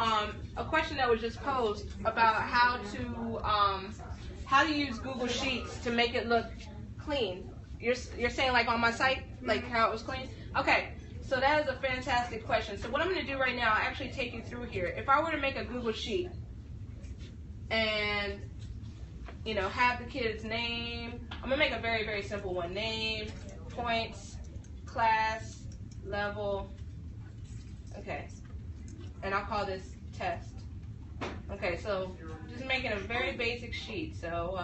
a question that was just posed about how to use Google Sheets to make it look clean. You're saying like on my site, like how it was clean? Okay, so that is a fantastic question. So what I'm going to do right now, I'll actually take you through here. If I were to make a Google Sheet and, you know, have the kid's name, I'm going to make a very, very simple one. Name, points, class, level, okay, and I'll call this test. Okay, so just making a very basic sheet. So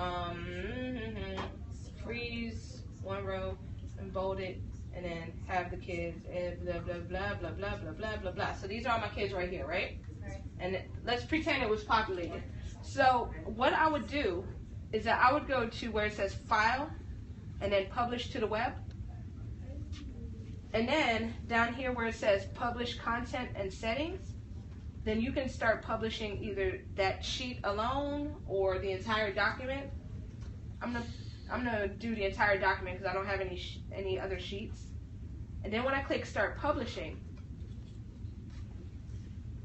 freeze one row and bold it, and then have the kids and blah blah blah blah blah blah blah blah blah. So these are all my kids right here, right? And let's pretend it was populated. So what I would do is that I would go to where it says File, and then Publish to the Web. And then down here where it says Publish Content and Settings, then you can start publishing either that sheet alone or the entire document. I'm gonna do the entire document because I don't have any other sheets. And then when I click Start Publishing,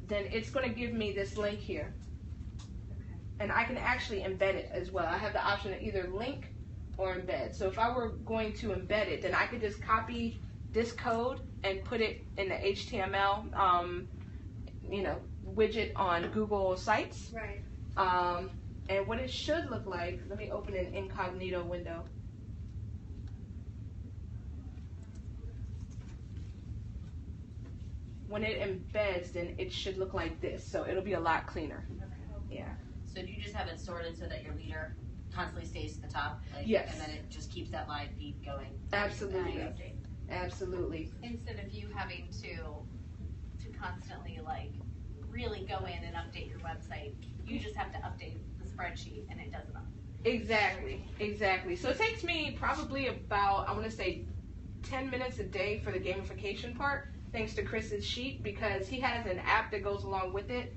then it's going to give me this link here. And I can actually embed it as well. I have the option to either link or embed. So if I were going to embed it, then I could just copy this code and put it in the HTML, you know, widget on Google Sites. Right. And what it should look like, let me open an incognito window. When it embeds, then it should look like this. So it'll be a lot cleaner. Okay. Yeah. So do you just have it sorted so that your leader constantly stays at the top? Like, yes. And then it just keeps that live feed going? Absolutely. Absolutely. Instead of you having to constantly like really go in and update your website, you just have to update the spreadsheet and it does it all. Exactly. Exactly. So it takes me probably about, I want to say 10 minutes a day for the gamification part, thanks to Chris's sheet, because he has an app that goes along with it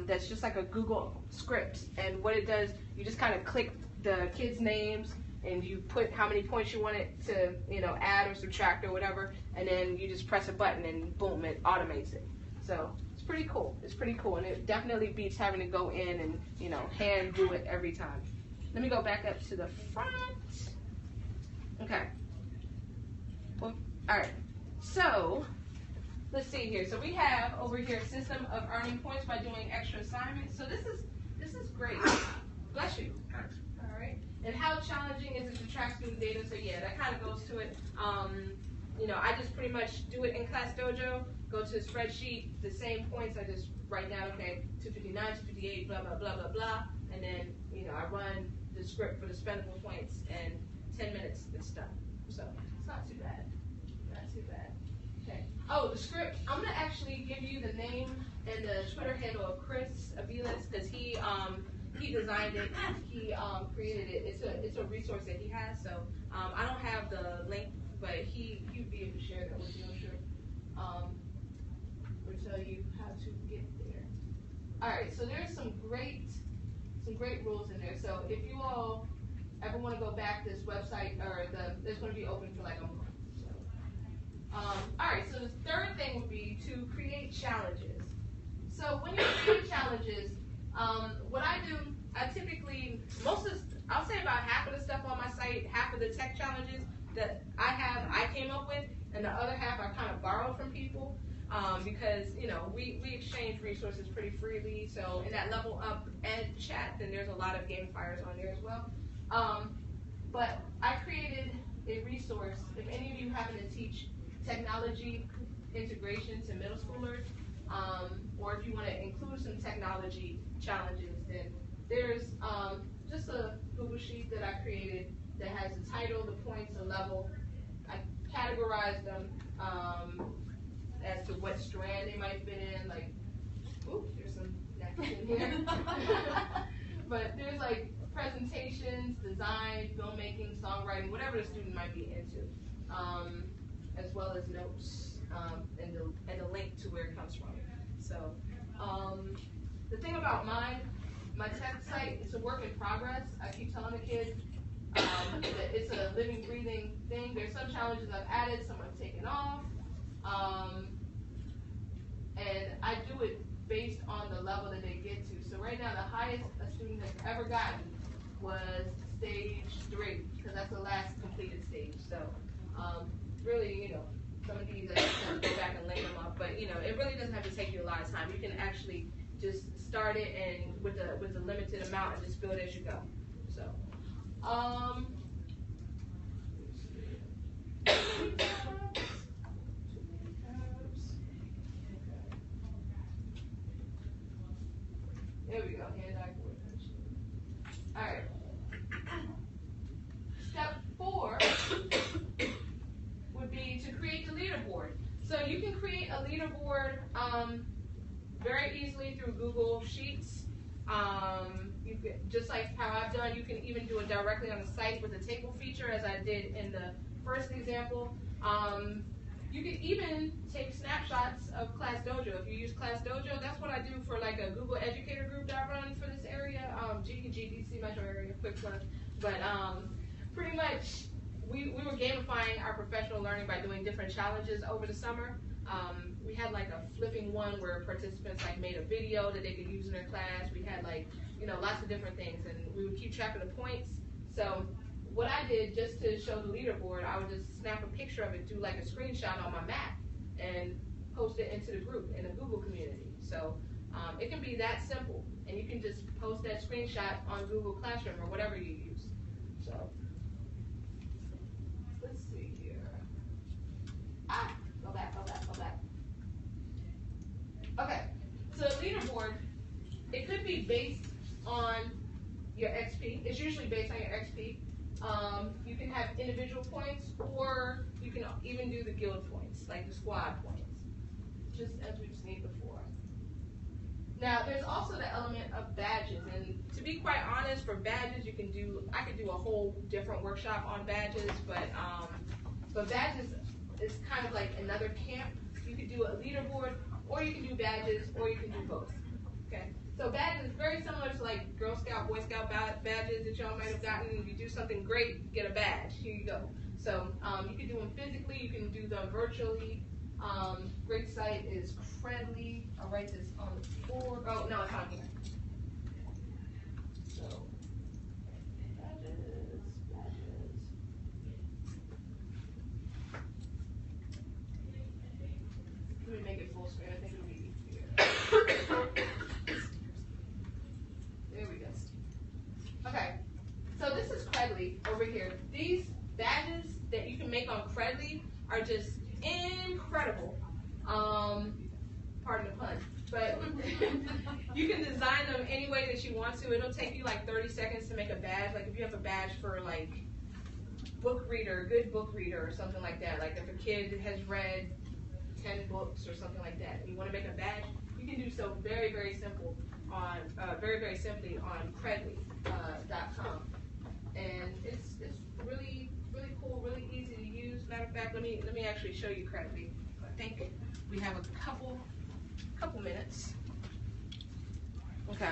that's just like a Google script. And what it does, you just kind of click the kids' names and you put how many points you want it to, you know, add or subtract or whatever, and then you just press a button and boom, it automates it. So it's pretty cool. It's pretty cool, and it definitely beats having to go in and, you know, hand do it every time. Let me go back up to the front. Okay. Well, all right. So let's see here. So we have over here system of earning points by doing extra assignments. So this is great. Bless you. All right. And how challenging is it to track student data? So yeah, that kind of goes to it. You know, I just pretty much do it in Class Dojo, go to the spreadsheet, the same points, I just write down, okay, 259, 258, blah, blah, blah, blah, blah, and then, you know, I run the script for the spendable points, and 10 minutes, it's done. So it's not too bad. Not too bad. Okay. Oh, the script, I'm going to actually give you the name and the Twitter handle of Chris Aviles, because he designed it, he created it. It's a resource that he has, so I don't have the link, but he'd be able to share that with you, I'm sure. Or tell you how to get there. All right, so there's some great rules in there. So if you all ever want to go back to this website, or it's going to be open for like a month. So, all right, so the third thing would be to create challenges. So when you create challenges, what I do, I typically, I'll say about half of the stuff on my site, half of the tech challenges that I came up with, and the other half I kind of borrowed from people, because, you know, we exchange resources pretty freely. So in that Level Up Ed chat, then there's a lot of gamifiers on there as well. But I created a resource, if any of you happen to teach technology integration to middle schoolers, or if you want to include some technology challenges, then there's just a Google Sheet that I created that has the title, the points, the level. I categorize them as to what strand they might fit in. Like, ooh, there's some napkins in here. But there's like presentations, design, filmmaking, songwriting, whatever the student might be into, as well as notes and the link to where it comes from. So the thing about my tech site, it's a work in progress. I keep telling the kids that it's a living, breathing thing. There's some challenges I've added, some I've taken off, and I do it based on ever gotten was stage 3, because that's the last completed stage. So, really, you know, some of these I have to go back and lay them up, but you know, it really doesn't have to take you a lot of time. You can actually just start it and with a limited amount and just build as you go. So, there we go. Hand-eye coordination. All right. Step 4 would be to create the leaderboard. So you can create a leaderboard very easily through Google Sheets. You can, just like how I've done, you can even do it directly on the site with the table feature, as I did in the first example. You can even take snapshots of Class Dojo. If you use Class Dojo, that's what I do for like a Google Educator group that I run for this area, GDC metro area, quick plug. But pretty much, we were gamifying our professional learning by doing different challenges over the summer. We had like a flipping one where participants like made a video that they could use in their class. We had like, you know, lots of different things, and we would keep track of the points. So what I did, just to show the leaderboard, I would just snap a picture of it, do like a screenshot on my Mac, and post it into the group in the Google community. So it can be that simple, and you can just post that screenshot on Google Classroom or whatever you use. So let's see here. Go back. Okay, so leaderboard, it could be based on your XP. It's usually based on your XP. You can have individual points, or you can even do the guild points, like the squad points, just as we've seen before. Now, there's also the element of badges, and to be quite honest, for badges, I could do a whole different workshop on badges, but badges is kind of like another camp. You could do a leaderboard, or you can do badges, or you can do both. Okay. So badges is very similar to like Girl Scout, Boy Scout badges that y'all might have gotten. If you do something great, get a badge. Here you go. So you can do them physically, you can do them virtually. Great site is Credly. I'll write this on the board. Oh, no, it's on here. So, badges. Let me make it full screen. I think it'll be easier. There we go. Okay, so this is Credly over here. These badges that you can make on Credly are just incredible. Pardon the pun, but you can design them any way that you want to. It'll take you like 30 seconds to make a badge. Like if you have a badge for like book reader, good book reader or something like that. Like if a kid has read 10 books or something like that, and you want to make a badge, you can do so very, very simple on very simply on Credly.com, and it's really cool, really easy to use. Matter of fact, let me actually show you Credly. I think we have a couple minutes. Okay.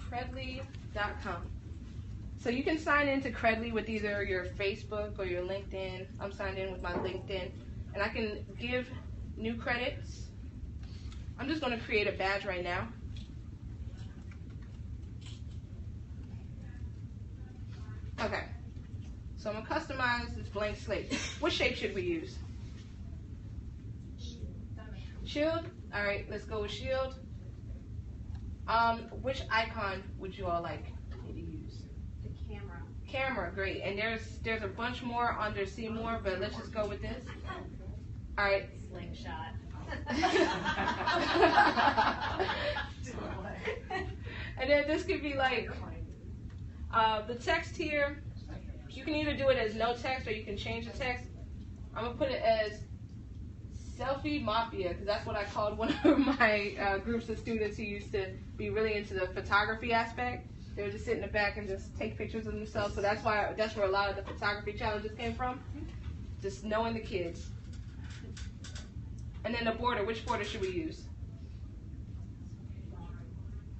Credly.com. So you can sign into Credly with either your Facebook or your LinkedIn. I'm signed in with my LinkedIn, and I can give new credits. I'm just going to create a badge right now. Okay. So I'm going to customize this blank slate. What shape should we use? Shield? All right, let's go with shield. Which icon would you all like me to use? The camera. Camera, great. And there's a bunch more under see more, but let's just go with this. All right. Slingshot. And then this could be like the text here. You can either do it as no text or you can change the text. I'm gonna put it as Selfie Mafia, because that's what I called one of my groups of students who used to be really into the photography aspect. They would just sit in the back and just take pictures of themselves. So that's where a lot of the photography challenges came from. Just knowing the kids. And then the border, which border should we use?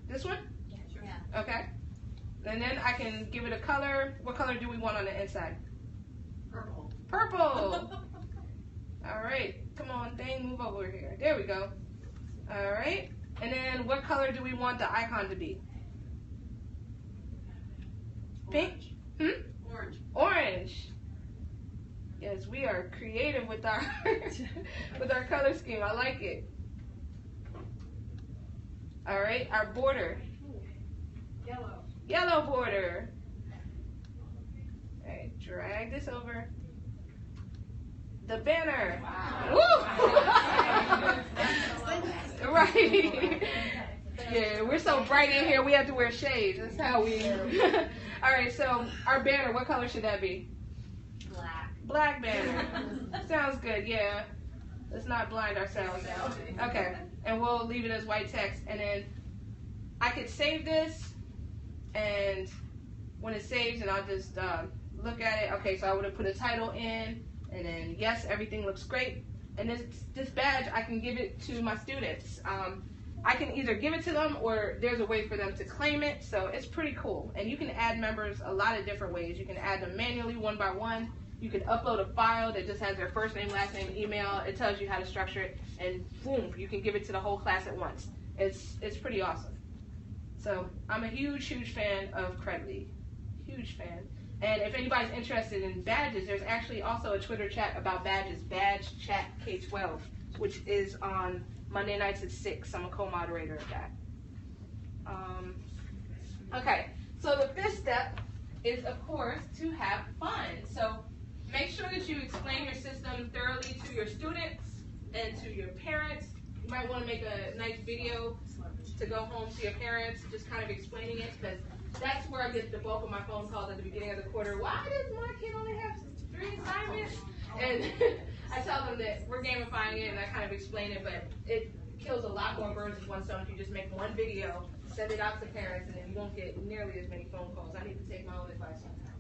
This one? Yeah. Okay. And then I can give it a color. What color do we want on the inside? Purple. Purple. All right. Come on, thing, move over here. There we go. All right. And then what color do we want the icon to be? Pink? Orange. Orange. Yes, we are creative with our with our color scheme. I like it. All right, our border. Yellow. Yellow border. All right, drag this over. The banner. Wow. Woo! Right. Yeah, we're so bright in here, we have to wear shades. That's how we. All right, so our banner, what color should that be? Black. Black banner. Sounds good, yeah. Let's not blind ourselves. Okay, and we'll leave it as white text. And then I could save this, and when it saves, and I'll just look at it. Okay, so I would have put a title in, and then yes, everything looks great. And this badge, I can give it to my students. I can either give it to them or there's a way for them to claim it, so it's pretty cool. And you can add members a lot of different ways. You can add them manually, one by one. You can upload a file that just has their first name, last name, email. It tells you how to structure it, and boom, you can give it to the whole class at once. It's pretty awesome. So I'm a huge, huge fan of Credly. Huge fan. And if anybody's interested in badges, there's actually also a Twitter chat about badges, Badge Chat K-12, which is on Monday nights at 6. I'm a co-moderator of that. Okay, so the fifth step is, of course, to have fun. So make sure that you explain your system thoroughly to your students and to your parents. You might want to make a nice video to go home to your parents, just kind of explaining it, because that's where I get the bulk of my phone calls at the beginning of the quarter. Why does my kid only have 3 assignments? And I tell them that we're gamifying it, and I kind of explain it, but it kills a lot more birds with one stone if you just make one video, send it out to parents, and then you won't get nearly as many phone calls. I need to take my own advice on that.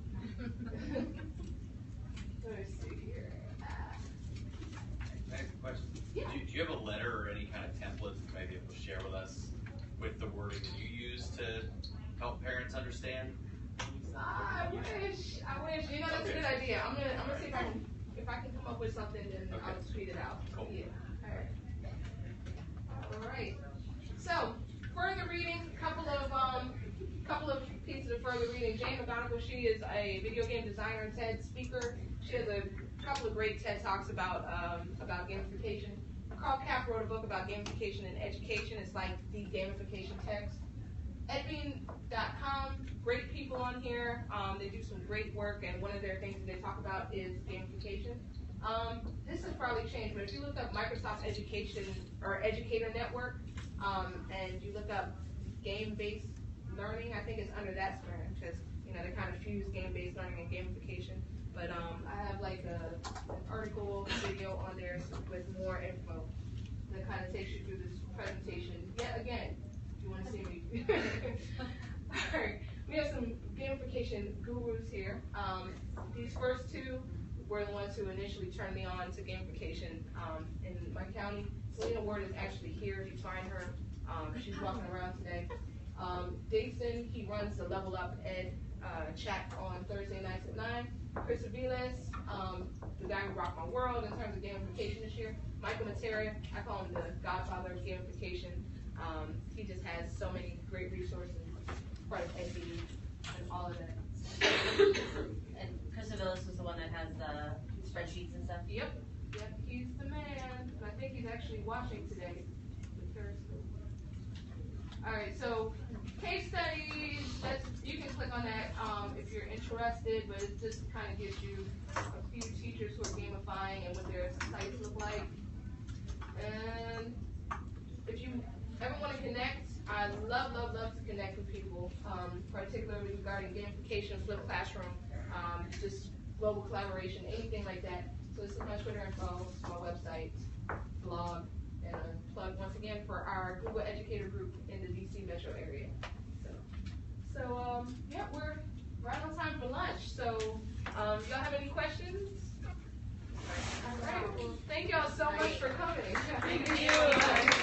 Let me see here. Next question. Yeah. Do you have a letter or any kind of template that you might be able to share with us with the wording that you use to help parents understand? I wish. You know, that's a good idea. I'm gonna see if I can come up with something, then I'll tweet it out. Cool. Yeah. All right. So further reading, couple of pieces of further reading. Jane McGonigal, she is a video game designer and TED speaker. She has a couple of great TED Talks about gamification. Carl Kapp wrote a book about gamification and education. It's like the gamification text. Edbean.com, great people on here. They do some great work, and one of their things that they talk about is gamification. This has probably changed, but if you look up Microsoft Education or Educator Network, and you look up game-based learning, I think it's under that strand, because they kind of fuse game-based learning and gamification. But I have like an article, video on there with more info that kind of takes you through this presentation. Yet again, if you want to see me. All right, we have some gamification gurus here. These first two were the ones who initially turned me on to gamification in my county. Selena Ward is actually here. If you find her, she's walking around today. Dayson, he runs the Level Up Ed chat on Thursday nights at 9. Chris Aviles, the guy who rocked my world in terms of gamification this year. Michael Materia, I call him the godfather of gamification. He just has so many great resources, part of EdB and all of that. And Chris Aviles was the one that has the spreadsheets and stuff. Yep, he's the man. And I think he's actually watching today with Periscope. All right, so case studies, you can click on that if you're interested, but it just kind of gives you a few teachers who are gamifying and what their sites look like. And if you ever want to connect, I love to connect with people, particularly regarding gamification, flipped classroom, just global collaboration, anything like that. So this is my Twitter info, my website, blog, and a plug once again for our Google Educator group in the DC metro area. So yeah, we're right on time for lunch. So y'all have any questions? All right. Well, thank y'all so much for coming. Thank you.